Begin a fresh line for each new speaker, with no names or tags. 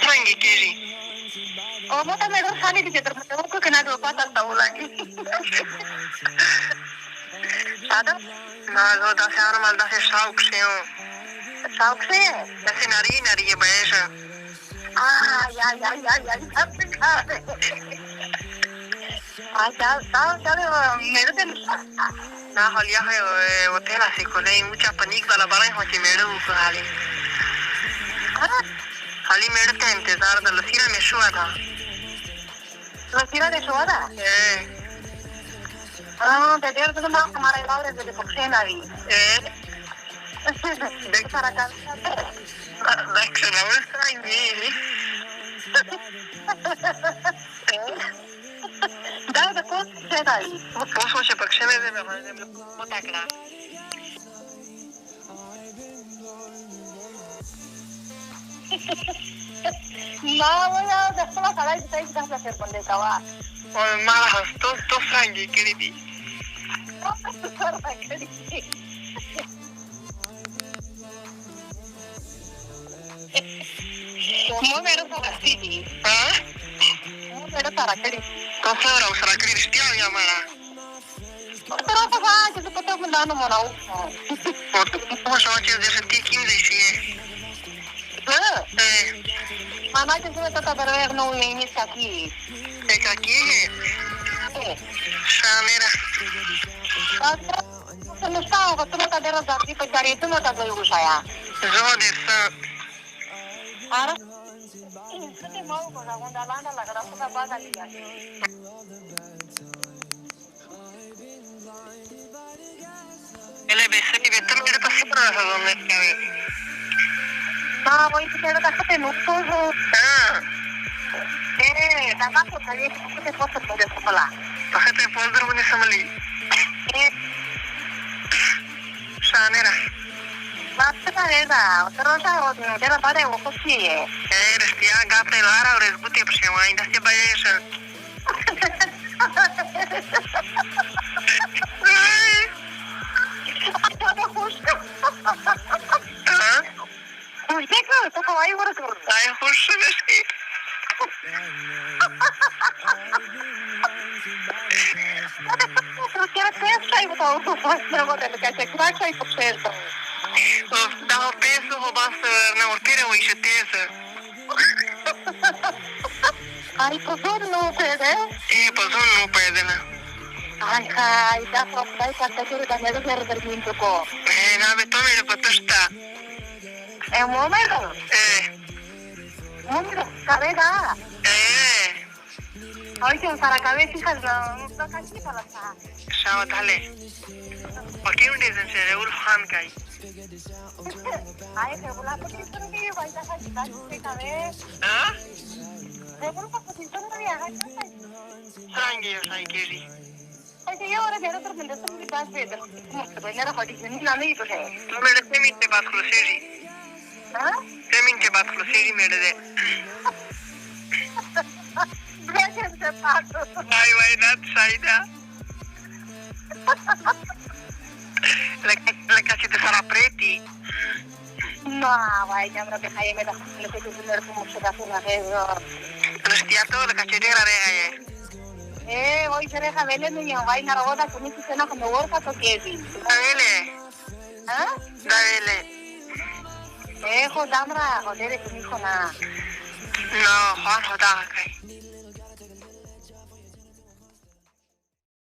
څنګه کېږي
او ما ته مې ډېر خالي دي چې در باندې وکړو که نه د وفات هلته ولاړې ساده
نه زه داسې هر مهال داسې شوق شوی یم
شوق شوی یې
داسې نرۍ نرۍ یې بیشه
یا मेरे दिल
na halia hai hotela se kolei mucha panik वाला बड़ा हो के मेरे ऊपर हाली हाली मेरे का इंतजार द लसीरा में शुआ था
लसीरा de शुआ de देर तो ना हमारे लारे de पक्षे ना भी देख सारा का
देख ना वो साइंगी
da de cos se da ahí
posso se पक्षे में मैं पता करा
no voy a después la cara y te dices que hacer con de cava
o malas to frangi queridi
mo mero para sí mo mero para qué
to fora usara cristiano ya mara
pero papá que te puedo mandar no morao
o so que de sentir 15 sí
mamá que se me trata de ver no inicia aquí
es aquí Shamira
no stavo con tutta la roba di pagare tu non da voi usaya
Joder sa
ara te mau con la onda lana la grasa baga liya
ele besai betul मेरे पास पूरा है वो मैं क्या
ना वही तो तेरा का no todo nada को चाहिए que te puedo poner sola
Pagate folder bune samali Shamira
Basta esa, otra cosa, de la pared o così.
Restia gata Lara o rezbuti pshema ainda se baisha
Ai
hoş beski Da o peso roubasse na orpire o enxeteza
Ai, pozor no puede.
Pozor no puede na
Ai, da proprio dai passaggeri da mezzo per dormire un po'.
Na beto mere patasta
È un momento. Momento, cabeza. Oye, para cabeza hija no casi para la.
Shawa dale Pakir undezen se Raul Khan kai
Ay, se bola por eso que vaya a sacar de cabeza. Se bola por eso no viaja.
Sangi yo sai keri
Ay, yo ahora quiero terminar de mi clase de bueno, era para que no me dijo.
मेरे semen के बाद खुलसेरी
हाँ?
Semen के बाद खुलसेरी मेरे दे
Gracias de paso.
Why not Saida La casi te sarà preti
No, vaya, me deja ahí, me da lo que tú no como se da una vez.
Restia to la casi dera rega ye
Hoy se deja verle niño, vaya a la boda con ese seno como borja to quedi.
Davele
¿Ah?
Davele
Damra, joder, tu hijo na.
No Juan hoda kai